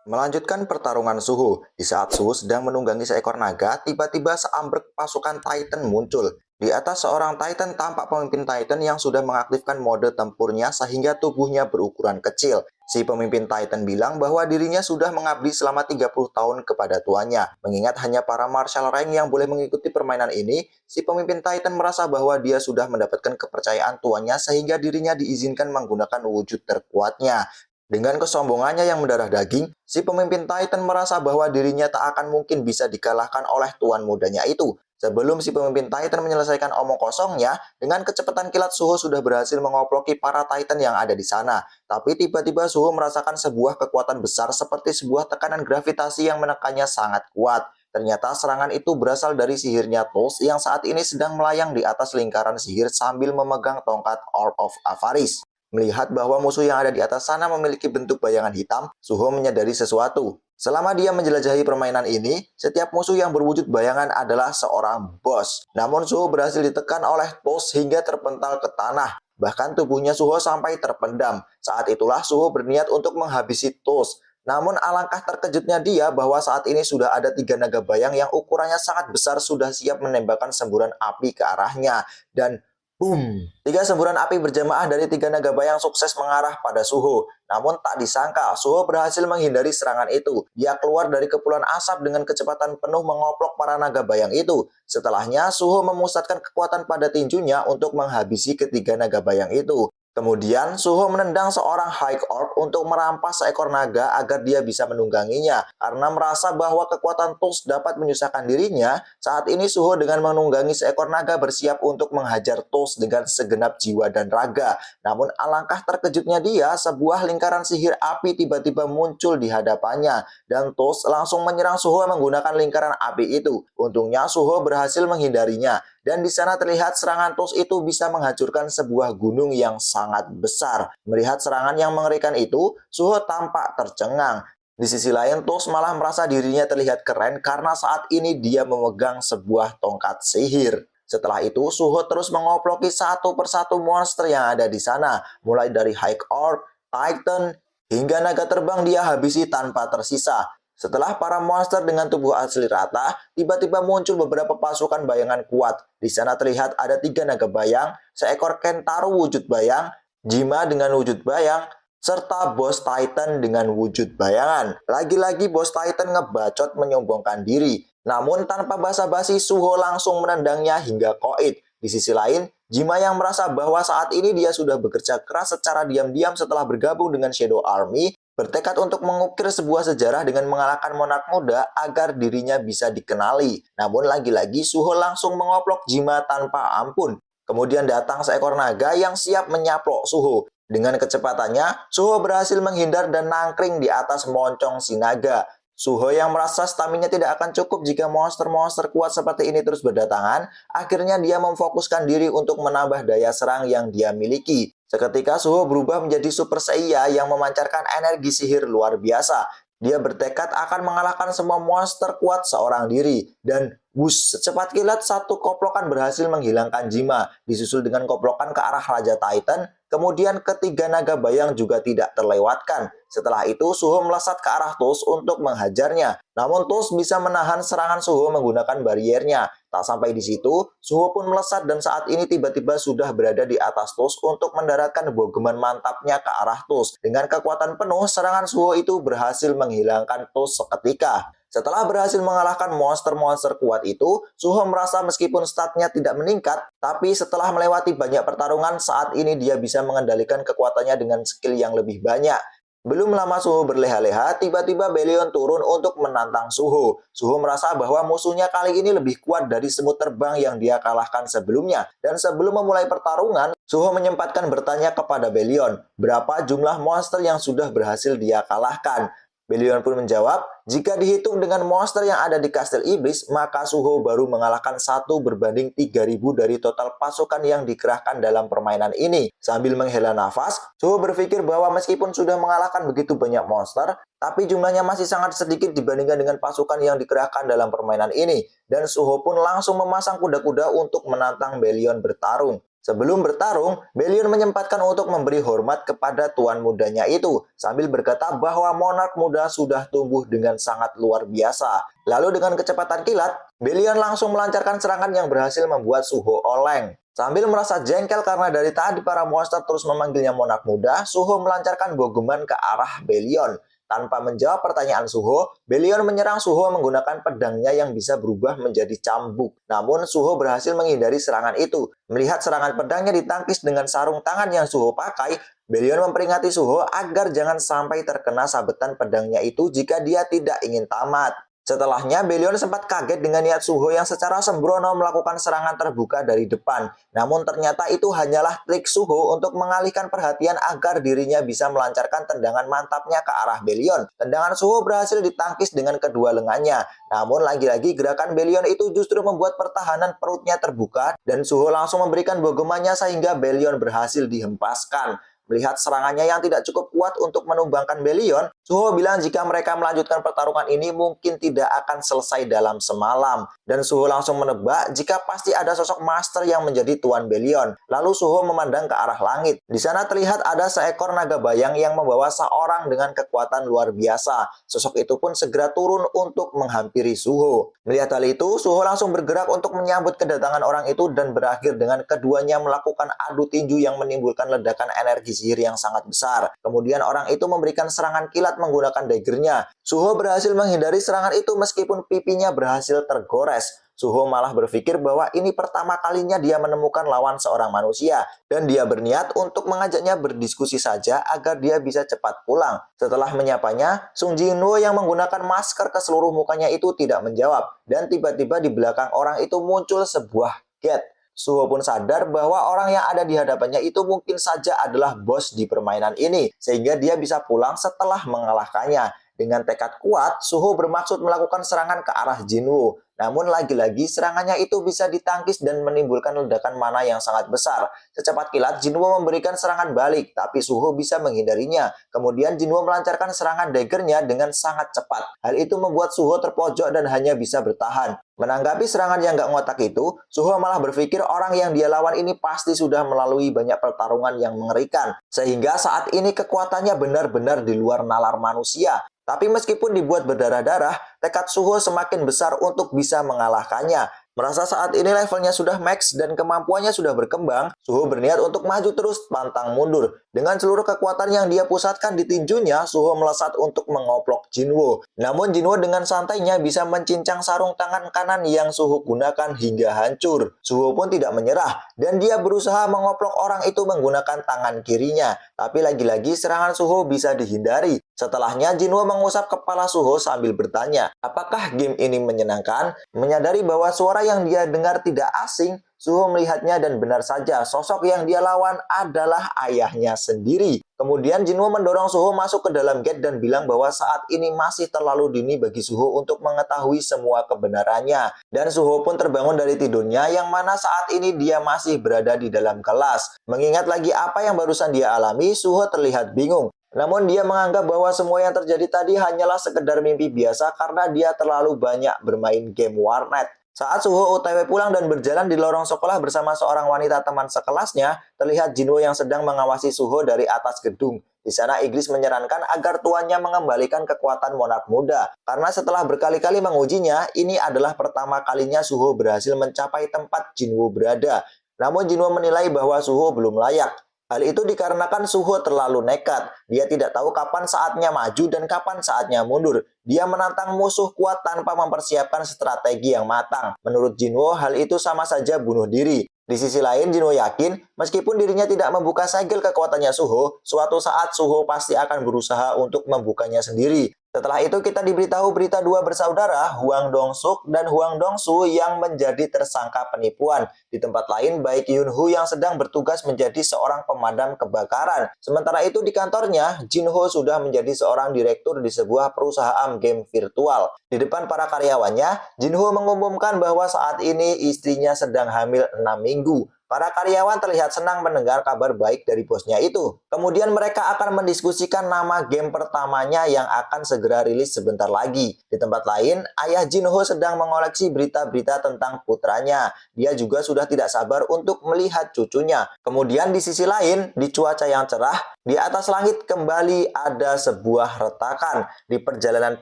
Melanjutkan pertarungan Suho, di saat Suho sedang menunggangi seekor naga, tiba-tiba seambrek pasukan Titan muncul. Di atas seorang Titan tampak pemimpin Titan yang sudah mengaktifkan mode tempurnya sehingga tubuhnya berukuran kecil. Si pemimpin Titan bilang bahwa dirinya sudah mengabdi selama 30 tahun kepada tuannya. Mengingat hanya para martial rank yang boleh mengikuti permainan ini, si pemimpin Titan merasa bahwa dia sudah mendapatkan kepercayaan tuannya sehingga dirinya diizinkan menggunakan wujud terkuatnya. Dengan kesombongannya yang mendarah daging, si pemimpin Titan merasa bahwa dirinya tak akan mungkin bisa dikalahkan oleh tuan mudanya itu. Sebelum si pemimpin Titan menyelesaikan omong kosongnya, dengan kecepatan kilat Suho sudah berhasil mengoploki para Titan yang ada di sana. Tapi tiba-tiba Suho merasakan sebuah kekuatan besar seperti sebuah tekanan gravitasi yang menekannya sangat kuat. Ternyata serangan itu berasal dari sihirnya Tools yang saat ini sedang melayang di atas lingkaran sihir sambil memegang tongkat Orb of Avaris. Melihat bahwa musuh yang ada di atas sana memiliki bentuk bayangan hitam, Suho menyadari sesuatu. Selama dia menjelajahi permainan ini, setiap musuh yang berwujud bayangan adalah seorang bos. Namun Suho berhasil ditekan oleh Tos hingga terpental ke tanah. Bahkan tubuhnya Suho sampai terpendam. Saat itulah Suho berniat untuk menghabisi Tos. Namun alangkah terkejutnya dia bahwa saat ini sudah ada 3 naga bayang yang ukurannya sangat besar sudah siap menembakkan semburan api ke arahnya. Dan boom! 3 semburan api berjamaah dari 3 naga bayang sukses mengarah pada Suho. Namun tak disangka, Suho berhasil menghindari serangan itu. Dia keluar dari kepulan asap dengan kecepatan penuh mengoplok para naga bayang itu. Setelahnya, Suho memusatkan kekuatan pada tinjunya untuk menghabisi ketiga naga bayang itu. Kemudian, Suho menendang seorang High Orc untuk merampas seekor naga agar dia bisa menungganginya. Karena merasa bahwa kekuatan Tools dapat menyusahkan dirinya, saat ini Suho dengan menunggangi seekor naga bersiap untuk menghajar Tools dengan segenap jiwa dan raga. Namun alangkah terkejutnya dia, sebuah lingkaran sihir api tiba-tiba muncul di hadapannya. Dan Tools langsung menyerang Suho menggunakan lingkaran api itu. Untungnya Suho berhasil menghindarinya. Dan di sana terlihat serangan Tos itu bisa menghancurkan sebuah gunung yang sangat besar. Melihat serangan yang mengerikan itu, Suho tampak tercengang. Di sisi lain, Tos malah merasa dirinya terlihat keren karena saat ini dia memegang sebuah tongkat sihir. Setelah itu, Suho terus mengoploki satu persatu monster yang ada di sana, mulai dari High Orc, Titan, hingga naga terbang dia habisi tanpa tersisa. Setelah para monster dengan tubuh asli rata, tiba-tiba muncul beberapa pasukan bayangan kuat. Di sana terlihat ada 3 naga bayang, seekor Kentaro wujud bayang, Jima dengan wujud bayang, serta bos Titan dengan wujud bayangan. Lagi-lagi bos Titan ngebacot menyombongkan diri. Namun tanpa basa-basi, Suho langsung menendangnya hingga koit. Di sisi lain, Jima yang merasa bahwa saat ini dia sudah bekerja keras secara diam-diam setelah bergabung dengan Shadow Army, bertekad untuk mengukir sebuah sejarah dengan mengalahkan monark muda agar dirinya bisa dikenali. Namun lagi-lagi Suho langsung mengoplok Jima tanpa ampun. Kemudian datang seekor naga yang siap menyaplok Suho. Dengan kecepatannya, Suho berhasil menghindar dan nangkring di atas moncong si naga. Suho yang merasa stamina tidak akan cukup jika monster-monster kuat seperti ini terus berdatangan, akhirnya dia memfokuskan diri untuk menambah daya serang yang dia miliki. Seketika Suho berubah menjadi Super Saiya yang memancarkan energi sihir luar biasa. Dia bertekad akan mengalahkan semua monster kuat seorang diri. Dan secepat kilat satu koplokan berhasil menghilangkan Jima, disusul dengan koplokan ke arah Raja Titan. Kemudian ketiga naga bayang juga tidak terlewatkan. Setelah itu Suho melesat ke arah Tos untuk menghajarnya. Namun Tos bisa menahan serangan Suho menggunakan bariernya. Tak sampai di situ, Suho pun melesat dan saat ini tiba-tiba sudah berada di atas Tos untuk mendaratkan bogeman mantapnya ke arah Tos. Dengan kekuatan penuh, serangan Suho itu berhasil menghilangkan Tos seketika. Setelah berhasil mengalahkan monster-monster kuat itu, Suho merasa meskipun statnya tidak meningkat, tapi setelah melewati banyak pertarungan, saat ini dia bisa mengendalikan kekuatannya dengan skill yang lebih banyak. Belum lama Suho berleha-leha, tiba-tiba Belion turun untuk menantang Suho. Suho merasa bahwa musuhnya kali ini lebih kuat dari semut terbang yang dia kalahkan sebelumnya. Dan sebelum memulai pertarungan, Suho menyempatkan bertanya kepada Belion, berapa jumlah monster yang sudah berhasil dia kalahkan. Belion pun menjawab, jika dihitung dengan monster yang ada di Kastil Iblis, maka Suho baru mengalahkan 1 berbanding 3.000 dari total pasukan yang dikerahkan dalam permainan ini. Sambil menghela nafas, Suho berpikir bahwa meskipun sudah mengalahkan begitu banyak monster, tapi jumlahnya masih sangat sedikit dibandingkan dengan pasukan yang dikerahkan dalam permainan ini. Dan Suho pun langsung memasang kuda-kuda untuk menantang Belion bertarung. Sebelum bertarung, Belion menyempatkan untuk memberi hormat kepada tuan mudanya itu, sambil berkata bahwa monark muda sudah tumbuh dengan sangat luar biasa. Lalu dengan kecepatan kilat, Belion langsung melancarkan serangan yang berhasil membuat Suho oleng. Sambil merasa jengkel karena dari tadi para monster terus memanggilnya monark muda, Suho melancarkan bogeman ke arah Belion. Tanpa menjawab pertanyaan Suho, Belion menyerang Suho menggunakan pedangnya yang bisa berubah menjadi cambuk. Namun Suho berhasil menghindari serangan itu. Melihat serangan pedangnya ditangkis dengan sarung tangan yang Suho pakai, Belion memperingati Suho agar jangan sampai terkena sabetan pedangnya itu jika dia tidak ingin tamat. Setelahnya, Belion sempat kaget dengan niat Suho yang secara sembrono melakukan serangan terbuka dari depan. Namun ternyata itu hanyalah trik Suho untuk mengalihkan perhatian agar dirinya bisa melancarkan tendangan mantapnya ke arah Belion. Tendangan Suho berhasil ditangkis dengan kedua lengannya. Namun lagi-lagi gerakan Belion itu justru membuat pertahanan perutnya terbuka dan Suho langsung memberikan bogemannya sehingga Belion berhasil dihempaskan. Melihat serangannya yang tidak cukup kuat untuk menumbangkan Belion, Suho bilang jika mereka melanjutkan pertarungan ini mungkin tidak akan selesai dalam semalam. Dan Suho langsung menebak jika pasti ada sosok master yang menjadi tuan Belion. Lalu Suho memandang ke arah langit. Di sana terlihat ada seekor naga bayang yang membawa seorang dengan kekuatan luar biasa. Sosok itu pun segera turun untuk menghampiri Suho. Melihat hal itu, Suho langsung bergerak untuk menyambut kedatangan orang itu dan berakhir dengan keduanya melakukan adu tinju yang menimbulkan ledakan energi sihir yang sangat besar. Kemudian orang itu memberikan serangan kilat menggunakan daggernya. Suho berhasil menghindari serangan itu meskipun pipinya berhasil tergores. Suho malah berpikir bahwa ini pertama kalinya dia menemukan lawan seorang manusia dan dia berniat untuk mengajaknya berdiskusi saja agar dia bisa cepat pulang. Setelah menyapanya, Sung Jinwoo yang menggunakan masker ke seluruh mukanya itu tidak menjawab dan tiba-tiba di belakang orang itu muncul sebuah gate. Suho pun sadar bahwa orang yang ada di hadapannya itu mungkin saja adalah bos di permainan ini, sehingga dia bisa pulang setelah mengalahkannya. Dengan tekad kuat, Suho bermaksud melakukan serangan ke arah Jinwoo. Namun lagi-lagi serangannya itu bisa ditangkis dan menimbulkan ledakan mana yang sangat besar. Secepat kilat, Jinwoo memberikan serangan balik, tapi Suho bisa menghindarinya. Kemudian Jinwoo melancarkan serangan daggernya dengan sangat cepat. Hal itu membuat Suho terpojok dan hanya bisa bertahan. Menanggapi serangan yang gak ngotak itu, Suho malah berpikir orang yang dia lawan ini pasti sudah melalui banyak pertarungan yang mengerikan. Sehingga saat ini kekuatannya benar-benar di luar nalar manusia. Tapi meskipun dibuat berdarah-darah, tekad Suho semakin besar untuk bisa mengalahkannya. Merasa saat ini levelnya sudah max dan kemampuannya sudah berkembang, Suho berniat untuk maju terus pantang mundur. Dengan seluruh kekuatan yang dia pusatkan di tinjunya, Suho melesat untuk mengoplok Jinwoo. Namun Jinwoo dengan santainya bisa mencincang sarung tangan kanan yang Suho gunakan hingga hancur. Suho pun tidak menyerah dan dia berusaha mengoplok orang itu menggunakan tangan kirinya. Tapi lagi-lagi serangan Suho bisa dihindari. Setelahnya Jinwoo mengusap kepala Suho sambil bertanya, apakah game ini menyenangkan? Menyadari bahwa suara yang dia dengar tidak asing, Suho melihatnya dan benar saja sosok yang dia lawan adalah ayahnya sendiri. Kemudian Jinwoo mendorong Suho masuk ke dalam gate dan bilang bahwa saat ini masih terlalu dini bagi Suho untuk mengetahui semua kebenarannya. Dan Suho pun terbangun dari tidurnya yang mana saat ini dia masih berada di dalam kelas. Mengingat lagi apa yang barusan dia alami, Suho terlihat bingung. Namun dia menganggap bahwa semua yang terjadi tadi hanyalah sekedar mimpi biasa karena dia terlalu banyak bermain game warnet. Saat Suho OTW pulang dan berjalan di lorong sekolah bersama seorang wanita teman sekelasnya, terlihat Jinwoo yang sedang mengawasi Suho dari atas gedung. Di sana Iglis menyarankan agar tuannya mengembalikan kekuatan monark muda. Karena setelah berkali-kali mengujinya, ini adalah pertama kalinya Suho berhasil mencapai tempat Jinwoo berada. Namun Jinwoo menilai bahwa Suho belum layak. Hal itu dikarenakan Suho terlalu nekat. Dia tidak tahu kapan saatnya maju dan kapan saatnya mundur. Dia menantang musuh kuat tanpa mempersiapkan strategi yang matang. Menurut Jinwoo, hal itu sama saja bunuh diri. Di sisi lain, Jinwoo yakin, meskipun dirinya tidak membuka segel kekuatannya Suho, suatu saat Suho pasti akan berusaha untuk membukanya sendiri. Setelah itu kita diberitahu berita dua bersaudara, Hwang Dong-suk dan Hwang Dong-su yang menjadi tersangka penipuan. Di tempat lain, Baek Yun-ho yang sedang bertugas menjadi seorang pemadam kebakaran. Sementara itu di kantornya, Jin-ho sudah menjadi seorang direktur di sebuah perusahaan game virtual. Di depan para karyawannya, Jin-ho mengumumkan bahwa saat ini istrinya sedang hamil 6 minggu. Para karyawan terlihat senang mendengar kabar baik dari bosnya itu. Kemudian mereka akan mendiskusikan nama game pertamanya yang akan segera rilis sebentar lagi. Di tempat lain, ayah Jinho sedang mengoleksi berita-berita tentang putranya. Dia juga sudah tidak sabar untuk melihat cucunya. Kemudian di sisi lain, di cuaca yang cerah, di atas langit kembali ada sebuah retakan. Di perjalanan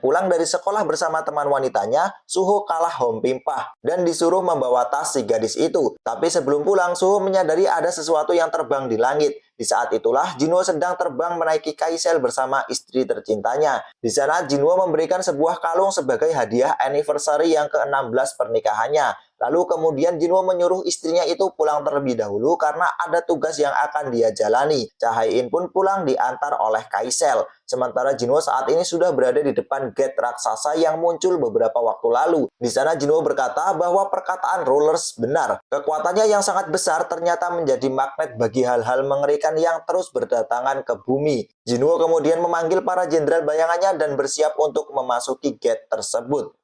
pulang dari sekolah bersama teman wanitanya, Suho kalah hompimpah dan disuruh membawa tas si gadis itu. Tapi sebelum pulang, Suho menyadari ada sesuatu yang terbang di langit. Di saat itulah, Jinwo sedang terbang menaiki kaisel bersama istri tercintanya. Di sana, Jinwo memberikan sebuah kalung sebagai hadiah anniversary yang ke-16 pernikahannya. Lalu kemudian Jinwo menyuruh istrinya itu pulang terlebih dahulu karena ada tugas yang akan dia jalani. Chae-in pun pulang diantar oleh Kaisel. Sementara Jinwo saat ini sudah berada di depan gate raksasa yang muncul beberapa waktu lalu. Di sana Jinwo berkata bahwa perkataan Rulers benar. Kekuatannya yang sangat besar ternyata menjadi magnet bagi hal-hal mengerikan yang terus berdatangan ke bumi. Jinwo kemudian memanggil para jenderal bayangannya dan bersiap untuk memasuki gate tersebut.